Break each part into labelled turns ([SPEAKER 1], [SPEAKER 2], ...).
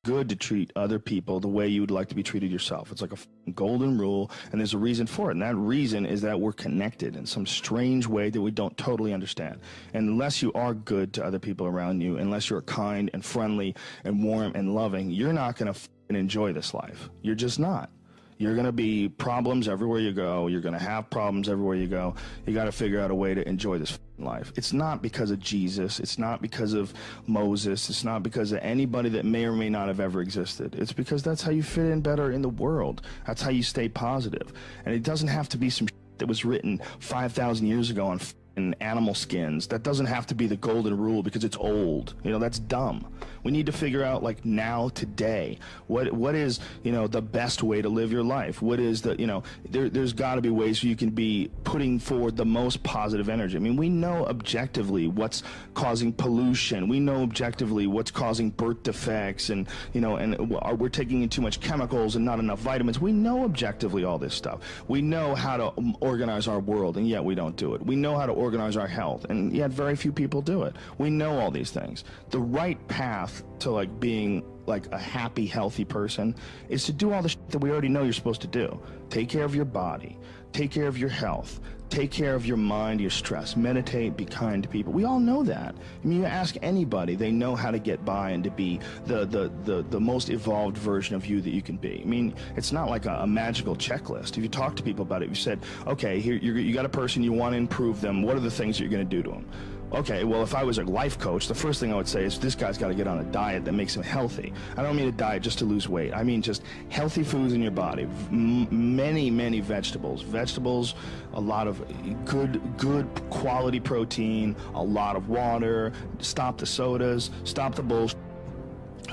[SPEAKER 1] good to treat other people the way you would like to be treated yourself. It's like a golden rule, and there's a reason for it. And that reason is that we're connected in some strange way that we don't totally understand. And unless you are good to other people around you, unless you're kind and friendly and warm and loving, you're not going to enjoy this life. You're just not. You're going to be problems everywhere you go. You're going to have problems everywhere you go. You got to figure out a way to enjoy this life. It's not because of Jesus. It's not because of Moses. It's not because of anybody that may or may not have ever existed. It's because that's how you fit in better in the world. That's how you stay positive. And it doesn't have to be some that was written 5,000 years ago on animal skins. That doesn't have to be the golden rule because it's old. You know, that's dumb. We need to figure out, like, now, today, what is, you know, the best way to live your life? What is the, you know, there's got to be ways you can be putting forward the most positive energy. I mean, we know objectively what's causing pollution. We know objectively what's causing birth defects, and, you know, and we're taking in too much chemicals and not enough vitamins. We know objectively all this stuff. We know how to organize our world, and yet we don't do it. We know how to organize our health, and yet very few people do it. We know all these things. The right path to, like, being like a happy, healthy person is to do all the shit that we already know you're supposed to do. Take care of your body, take care of your health, take care of your mind, your stress, meditate, be kind to people. We all know that. I mean, you ask anybody, they know how to get by and to be the most evolved version of you that you can be. I mean, it's not like a magical checklist. If you talk to people about it, you said, okay, here you got a person, you want to improve them. What are the things that you're going to do to them? Okay, well, if I was a life coach, the first thing I would say is this guy's got to get on a diet that makes him healthy. I don't mean a diet just to lose weight. I mean just healthy foods in your body. Many vegetables. Vegetables, a lot of good quality protein, a lot of water. Stop the sodas, stop the bullshit.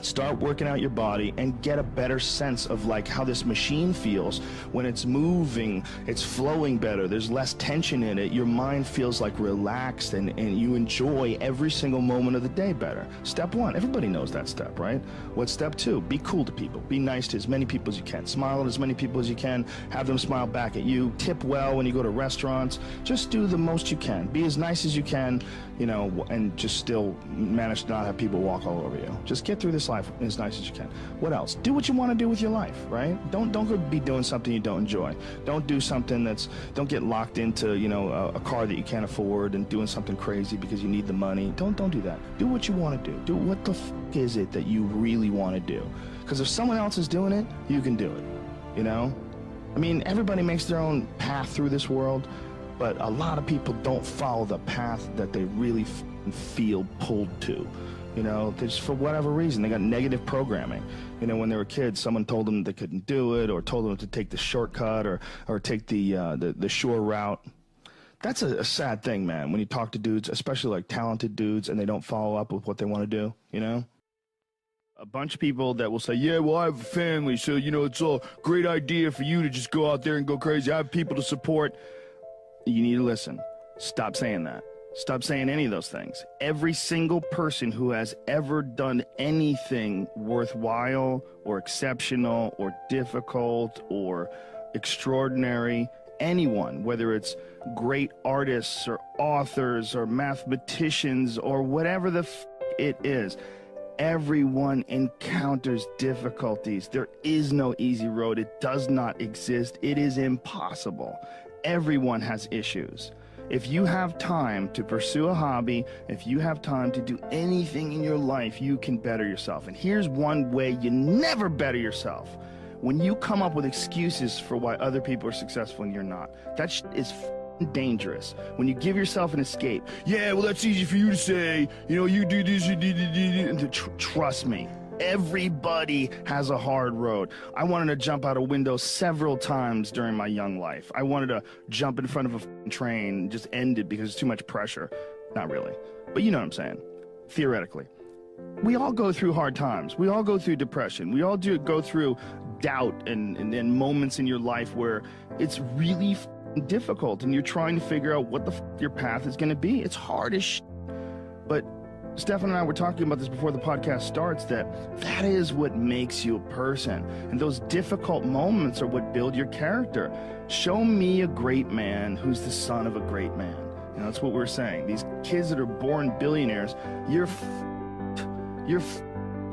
[SPEAKER 1] Start working out your body and get a better sense of, like, how this machine feels when it's moving, it's flowing better, there's less tension in it, your mind feels like relaxed, and you enjoy every single moment of the day better. Step one, everybody knows that step, right? What's step two? Be cool to people. Be nice to as many people as you can. Smile at as many people as you can. Have them smile back at you. Tip well when you go to restaurants. Just do the most you can. Be as nice as you can, you know, and just still manage to not have people walk all over you. Just get through this life as nice as you can. What else? Do what you want to do with your life, right? Don't go be doing something you don't enjoy. Don't do something don't get locked into, you know, a car that you can't afford and doing something crazy because you need the money. Don't do that. Do what you want to do. Do what the fuck is it that you really want to do? Because if someone else is doing it, you can do it, you know? I mean, everybody makes their own path through this world, but a lot of people don't follow the path that they really feel pulled to. You know, just for whatever reason, they got negative programming. You know, when they were kids, someone told them they couldn't do it, or told them to take the shortcut, or take the shore route. That's a sad thing, man, when you talk to dudes, especially like talented dudes, and they don't follow up with what they want to do, you know? A bunch of people that will say, yeah, well, I have a family, so, you know, it's a great idea for you to just go out there and go crazy. I have people to support. You need to listen. Stop saying that. Stop saying any of those things. Every single person who has ever done anything worthwhile or exceptional or difficult or extraordinary, anyone, whether it's great artists or authors or mathematicians or whatever the it is, everyone encounters difficulties. There is no easy road. It does not exist. It is impossible. Everyone has issues. If you have time to pursue a hobby, if you have time to do anything in your life, you can better yourself. And here's one way you never better yourself. When you come up with excuses for why other people are successful and you're not. That is dangerous. When you give yourself an escape. Yeah, well, that's easy for you to say. You know, you do this, you do. And trust me. Everybody has a hard road. I wanted to jump out a window several times during my young life. I wanted to jump in front of a train and just end it because it's too much pressure. Not really. But you know what I'm saying. Theoretically. We all go through hard times. We all go through depression. We all go through doubt and moments in your life where it's really difficult and you're trying to figure out what the your path is going to be. It's hard as shit. But Stefan and I were talking about this before the podcast starts, that is what makes you a person. And those difficult moments are what build your character. Show me a great man who's the son of a great man. You know, that's what we're saying. These kids that are born billionaires, you're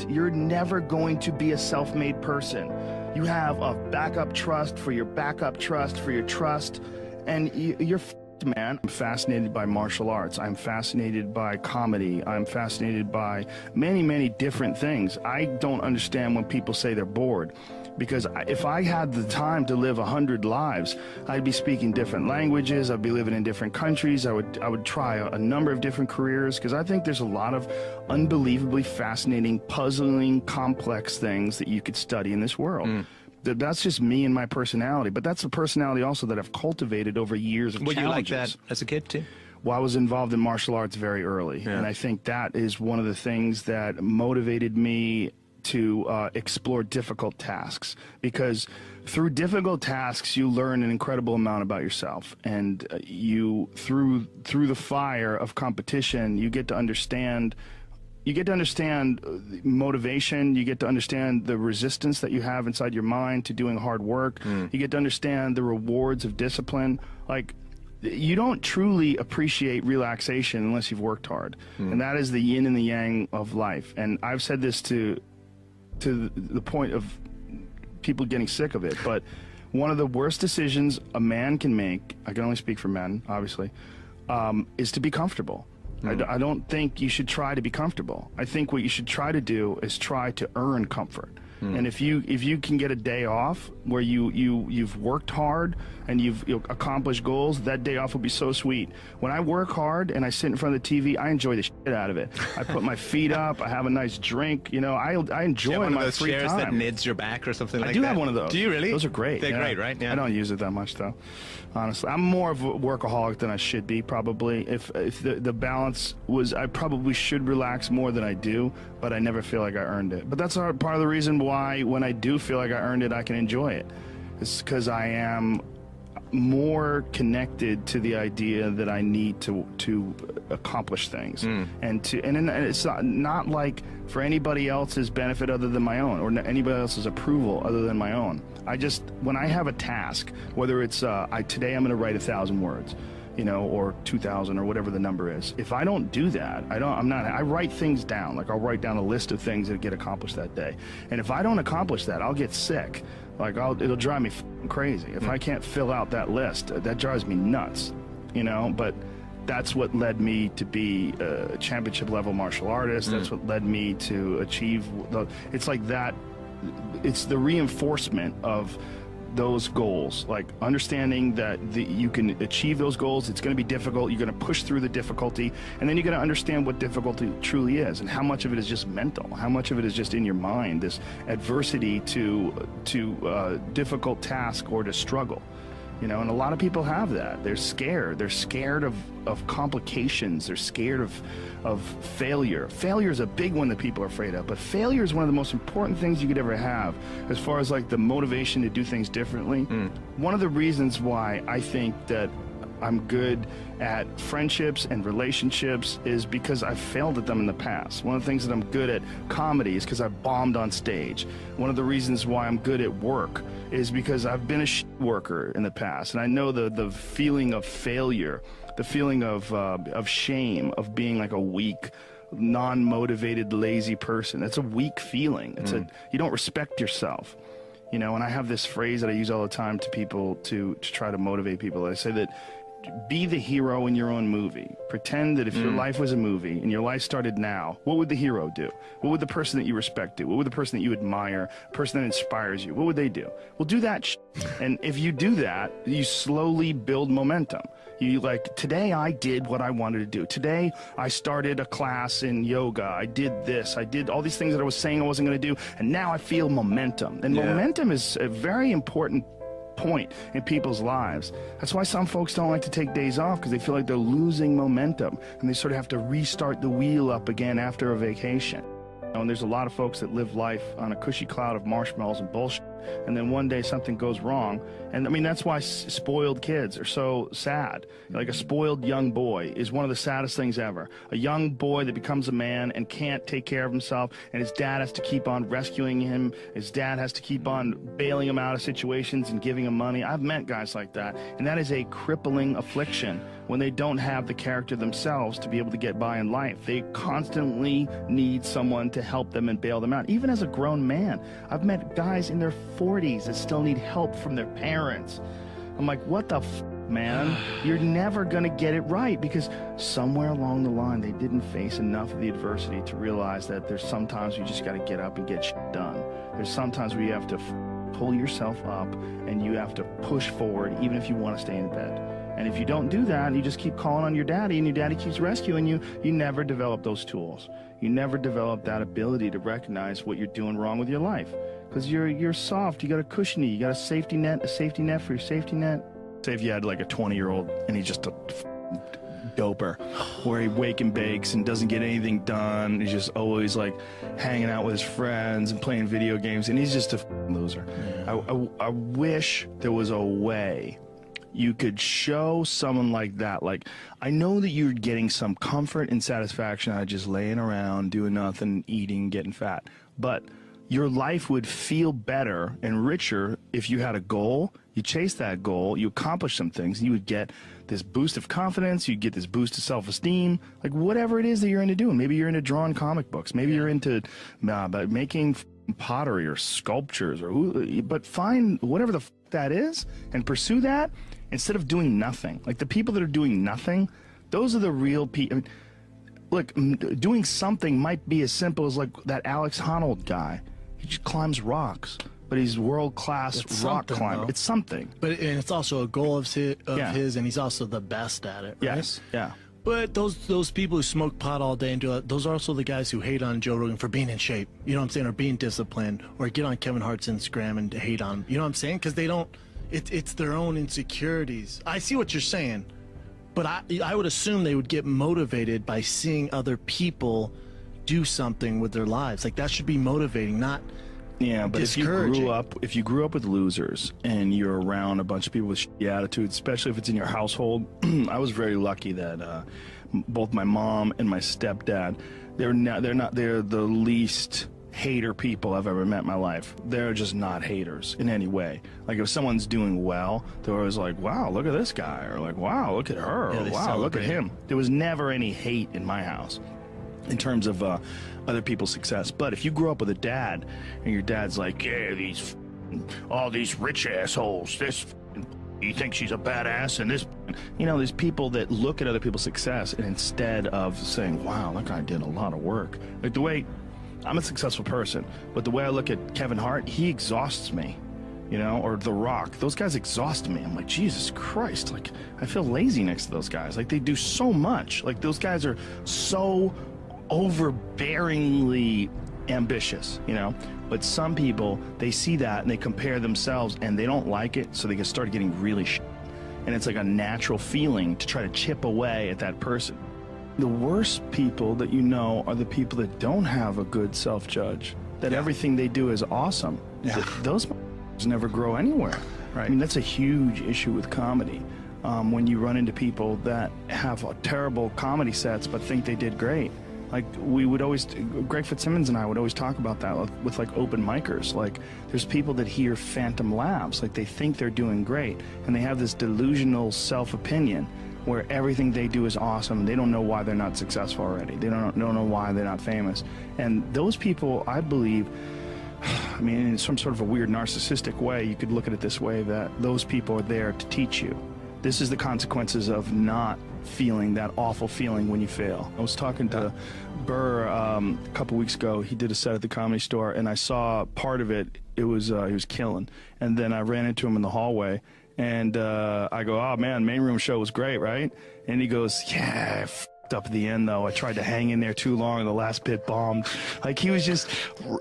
[SPEAKER 1] You're never going to be a self-made person. You have a backup trust for your backup trust for your trust, and you're f***ed, man. I'm fascinated by martial arts. I'm fascinated by comedy. I'm fascinated by many, many different things. I don't understand when people say they're bored, because if I had the time to live 100 lives, I'd be speaking different languages. I'd be living in different countries. I would try a number of different careers, because I think there's a lot of unbelievably fascinating, puzzling, complex things that you could study in this world. That's just me and my personality, but that's a personality also that I've cultivated over years of challenges.
[SPEAKER 2] Were you like that as a kid too?
[SPEAKER 1] Well, I was involved in martial arts very early, and I think that is one of the things that motivated me to explore difficult tasks, because through difficult tasks you learn an incredible amount about yourself, and you through the fire of competition you get to understand motivation. You get to understand the resistance that you have inside your mind to doing hard work. You get to understand the rewards of discipline. Like, you don't truly appreciate relaxation unless you've worked hard, and that is the yin and the yang of life. And I've said this to the point of people getting sick of it, but one of the worst decisions a man can make, I can only speak for men, obviously, is to be comfortable. I don't think you should try to be comfortable. I think what you should try to do is try to earn comfort. And if you can get a day off where you've worked hard and you've accomplished goals, that day off will be so sweet. When I work hard and I sit in front of the TV, I enjoy the shit out of it. I put my feet up, I have a nice drink, you know, I enjoy my free time.
[SPEAKER 2] Chairs that nids your back or something like that?
[SPEAKER 1] I do have one of those.
[SPEAKER 2] Do you really?
[SPEAKER 1] Those are great.
[SPEAKER 2] They're great, right? Yeah.
[SPEAKER 1] I don't use it that much though, honestly. I'm more of a workaholic than I should be, probably. If the balance was, I probably should relax more than I do, but I never feel like I earned it. But that's part of the reason why when I do feel like I earned it, I can enjoy it. It's because I am more connected to the idea that I need to accomplish things, and it's not like for anybody else's benefit other than my own, or anybody else's approval other than my own. When I have a task, whether it's today I'm going to write 1,000 words, you know, or 2,000 or whatever the number is. If I don't do that, I write things down. Like, I'll write down a list of things that get accomplished that day. And if I don't accomplish that, I'll get sick. Like, it'll drive me crazy. If I can't fill out that list, that drives me nuts, you know. But that's what led me to be a championship level martial artist. That's what led me to achieve it's like that. It's the reinforcement of those goals, like understanding that you can achieve those goals. It's going to be difficult. You're going to push through the difficulty, and then you're going to understand what difficulty truly is, and how much of it is just mental, how much of it is just in your mind, this adversity to difficult task or to struggle. You know, and a lot of people have that. They're scared. They're scared of complications. They're scared of failure. Failure is a big one that people are afraid of, but failure is one of the most important things you could ever have as far as like the motivation to do things differently. One of the reasons why I think that I'm good at friendships and relationships is because I've failed at them in the past. One of the things that I'm good at comedy is because I've bombed on stage. One of the reasons why I'm good at work is because I've been a worker in the past, and I know the feeling of failure, the feeling of shame, of being like a weak, non-motivated, lazy person. It's a weak feeling. It's you don't respect yourself. You know, and I have this phrase that I use all the time to people to try to motivate people. I say that be the hero in your own movie. Pretend that if your life was a movie and your life started now, what would the hero do? What would the person that you respect do? What would the person that you admire, person that inspires you, what would they do? Well, do that and if you do that, you slowly build momentum. You like, today I did what I wanted to do. Today I started a class in yoga. I did this. I did all these things that I was saying I wasn't going to do, and now I feel momentum. And momentum is a very important point in people's lives. That's why some folks don't like to take days off, because they feel like they're losing momentum, and they sort of have to restart the wheel up again after a vacation. And there's a lot of folks that live life on a cushy cloud of marshmallows and bullshit, and then one day something goes wrong. And I mean, that's why spoiled kids are so sad. Like, a spoiled young boy is one of the saddest things ever. A young boy that becomes a man and can't take care of himself, and his dad has to keep on rescuing him. His dad has to keep on bailing him out of situations and giving him money. I've met guys like that, and that is a crippling affliction when they don't have the character themselves to be able to get by in life. They constantly need someone to help them and bail them out. Even as a grown man, I've met guys in their 40s that still need help from their parents. I'm like, what the man? You're never going to get it right, because somewhere along the line they didn't face enough of the adversity to realize that there's sometimes you just got to get up and get shit done. There's sometimes where you have to pull yourself up and you have to push forward even if you want to stay in bed. And if you don't do that, you just keep calling on your daddy and your daddy keeps rescuing you, you never develop those tools. You never develop that ability to recognize what you're doing wrong with your life. Because you're soft, you got a cushiony, you got a safety net for your safety net. Say if you had like a 20-year-old and he's just a doper, where he wake and bakes and doesn't get anything done. He's just always like hanging out with his friends and playing video games, and he's just a loser. Yeah. I wish there was a way you could show someone like that, like, I know that you're getting some comfort and satisfaction out of just laying around, doing nothing, eating, getting fat, but your life would feel better and richer if you had a goal, you chase that goal, you accomplish some things, and you would get this boost of confidence, you'd get this boost of self-esteem, like whatever it is that you're into doing. Maybe you're into drawing comic books, maybe you're into making pottery or sculptures, but find whatever the that is and pursue that instead of doing nothing. Like the people that are doing nothing, those are the real people. I mean, look, doing something might be as simple as like that Alex Honnold guy. He just climbs rocks, but he's world-class rock climber. It's something.
[SPEAKER 3] But and it's also a goal of his, and he's also the best at it, right?
[SPEAKER 1] Yes, yeah.
[SPEAKER 3] But those people who smoke pot all day and do that, those are also the guys who hate on Joe Rogan for being in shape, you know what I'm saying, or being disciplined, or get on Kevin Hart's Instagram and hate on him, you know what I'm saying? Because they don't, it's their own insecurities. I see what you're saying, but I would assume they would get motivated by seeing other people do something with their lives. Like that should be motivating, not
[SPEAKER 1] yeah, but if you grew up with losers and you're around a bunch of people with shitty attitudes, especially if it's in your household, I was very lucky that both my mom and my stepdad, they're the least hater people I've ever met in my life. They're just not haters in any way. Like if someone's doing well, they're always like, wow, look at this guy, or like, wow, look at her, or wow, look at him. There was never any hate in my house in terms of other people's success. But if you grew up with a dad and your dad's like, yeah, all these rich assholes, he thinks she's a badass, and this, you know, there's people that look at other people's success and instead of saying, wow, that guy did a lot of work. Like the way, I'm a successful person, but the way I look at Kevin Hart, he exhausts me, you know, or The Rock. Those guys exhaust me. I'm like, Jesus Christ, like I feel lazy next to those guys. Like they do so much. Like those guys are so overbearingly ambitious, you know. But some people, they see that and they compare themselves and they don't like it, so they can start getting really and it's like a natural feeling to try to chip away at that person. The worst people that you know are the people that don't have a good self-judge, that everything they do is awesome. Those never grow anywhere. Right. I mean, that's a huge issue with comedy. When you run into people that have terrible comedy sets but think they did great. Like we would always, Greg Fitzsimmons and I would always talk about that with like open micers. Like there's people that hear phantom laughs, like they think they're doing great, and they have this delusional self-opinion where everything they do is awesome. They don't know why they're not successful already. They don't know why they're not famous. And those people, I believe, I mean, in some sort of a weird narcissistic way, you could look at it this way, that those people are there to teach you. This is the consequences of not feeling that awful feeling when you fail. I was talking to Burr a couple weeks ago. He did a set at the Comedy Store, and I saw part of it. It was he was killing. And then I ran into him in the hallway, and I go, "Oh man, main room show was great, right?" And he goes, "Yeah, I f***ed up at the end though. I tried to hang in there too long, and the last bit bombed." Like he was just,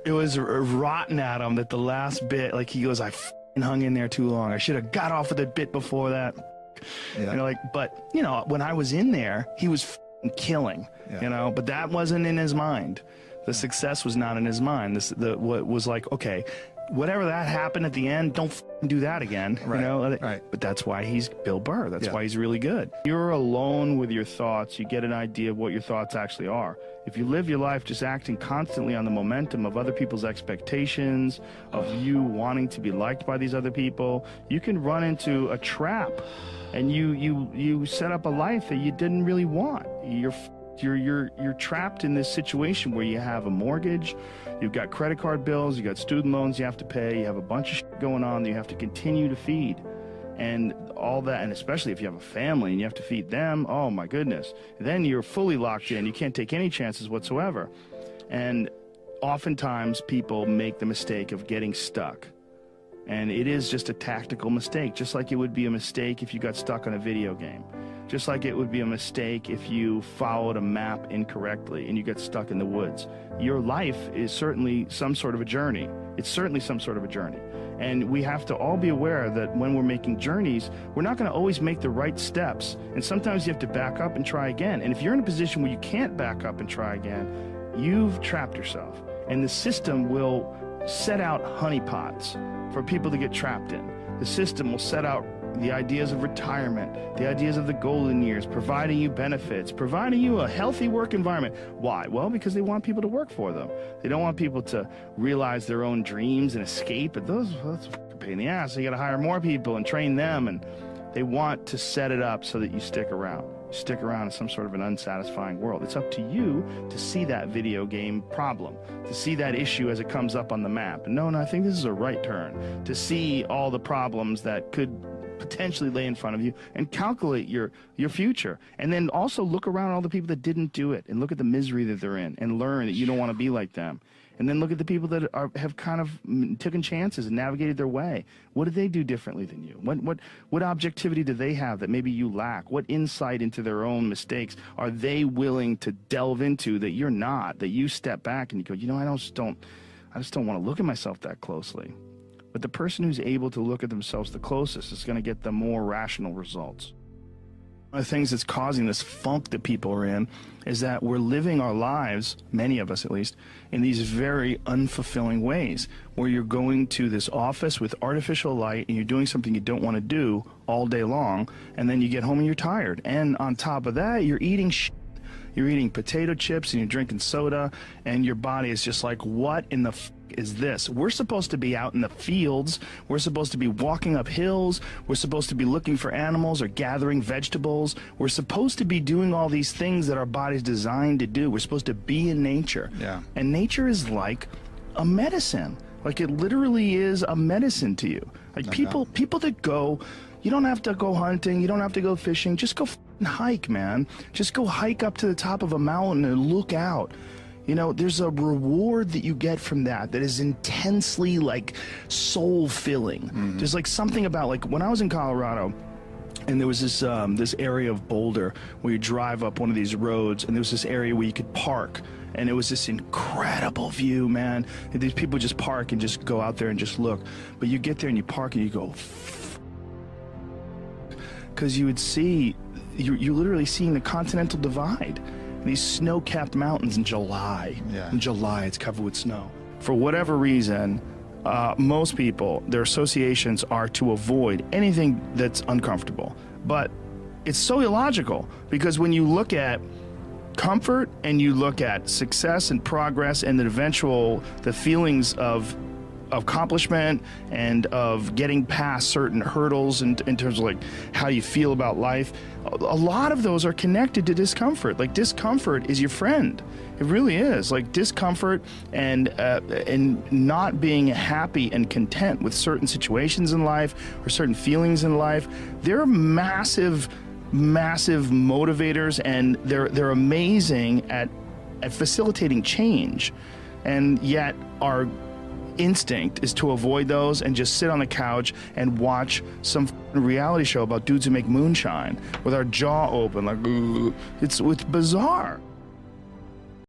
[SPEAKER 1] it was rotten at him that the last bit. Like he goes, "I f***ing hung in there too long. I should have got off of the bit before that." Yeah. You know, like, but you know, when I was in there, he was f***ing killing. Yeah. You know, but that wasn't in his mind. The success was not in his mind. What was like, okay, whatever that happened at the end, don't do that again.
[SPEAKER 2] Right,
[SPEAKER 1] You know?
[SPEAKER 2] right.
[SPEAKER 1] But that's why he's Bill Burr. That's
[SPEAKER 2] Yeah.
[SPEAKER 1] why he's really good. You're alone with your thoughts. You get an idea of what your thoughts actually are. If you live your life just acting constantly on the momentum of other people's expectations, of you wanting to be liked by these other people, you can run into a trap, and you set up a life that you didn't really want. You're trapped in this situation where you have a mortgage, you've got credit card bills, you got student loans you have to pay, you have a bunch of shit going on that you have to continue to feed. And all that, and especially if you have a family and you have to feed them, oh my goodness. Then you're fully locked in. You can't take any chances whatsoever. And oftentimes people make the mistake of getting stuck. And it is just a tactical mistake, just like it would be a mistake if you got stuck on a video game. Just like it would be a mistake if you followed a map incorrectly and you get stuck in the woods. Your life is certainly some sort of a journey. It's certainly some sort of a journey. And we have to all be aware that when we're making journeys, we're not going to always make the right steps. And sometimes you have to back up and try again. And if you're in a position where you can't back up and try again, you've trapped yourself. And the system will set out honeypots for people to get trapped in. The system will set out the ideas of retirement, the ideas of the golden years, providing you benefits, providing you a healthy work environment. Why? Well, because they want people to work for them. They don't want people to realize their own dreams and escape. But that's a pain in the ass. So you got to hire more people and train them, and they want to set it up so that you stick around. You stick around in some sort of an unsatisfying world. It's up to you to see that video game problem, to see that issue as it comes up on the map. And no, I think this is a right turn, to see all the problems that could potentially lay in front of you and calculate your future. And then also look around at all the people that didn't do it and look at the misery that they're in and learn that you don't want to be like them. And then look at the people that have kind of taken chances and navigated their way. What did they do differently than you? What objectivity do they have that maybe you lack? What insight into their own mistakes are they willing to delve into that you're not, that you step back and you go, you know, I just don't want to look at myself that closely. But the person who's able to look at themselves the closest is going to get the more rational results. One of the things that's causing this funk that people are in is that we're living our lives, many of us at least, in these very unfulfilling ways, where you're going to this office with artificial light and you're doing something you don't want to do all day long, and then you get home and you're tired. And on top of that, you're eating shit. You're eating potato chips and you're drinking soda, and your body is just like, what in the f is this? We're supposed to be out in the fields. We're supposed to be walking up hills. We're supposed to be looking for animals or gathering vegetables. We're supposed to be doing all these things that our body's designed to do. We're supposed to be in nature.
[SPEAKER 2] Yeah.
[SPEAKER 1] And nature is like a medicine. Like, it literally is a medicine to you. Like, people that go, you don't have to go hunting, you don't have to go fishing, just go hike, man. Just go hike up to the top of a mountain and look out. You know, there's a reward that you get from that is intensely, like, soul-filling. There's, like, something about, like, when I was in Colorado, and there was this this area of Boulder where you drive up one of these roads, and there was this area where you could park, and it was this incredible view, man. And these people just park and just go out there and just look. But you get there and you park and you go, because you would see, you're literally seeing the Continental Divide. These snow-capped mountains in July.
[SPEAKER 2] Yeah.
[SPEAKER 1] In July, it's covered with snow. For whatever reason, most people, their associations are to avoid anything that's uncomfortable. But it's so illogical, because when you look at comfort and you look at success and progress and the feelings of accomplishment and of getting past certain hurdles in terms of, like, how you feel about life, a lot of those are connected to discomfort. Like, discomfort is your friend. It really is. Like, discomfort and not being happy and content with certain situations in life or certain feelings in life, they're massive motivators, and they're amazing at facilitating change. And yet our instinct is to avoid those and just sit on the couch and watch some reality show about dudes who make moonshine with our jaw open, like, it's bizarre.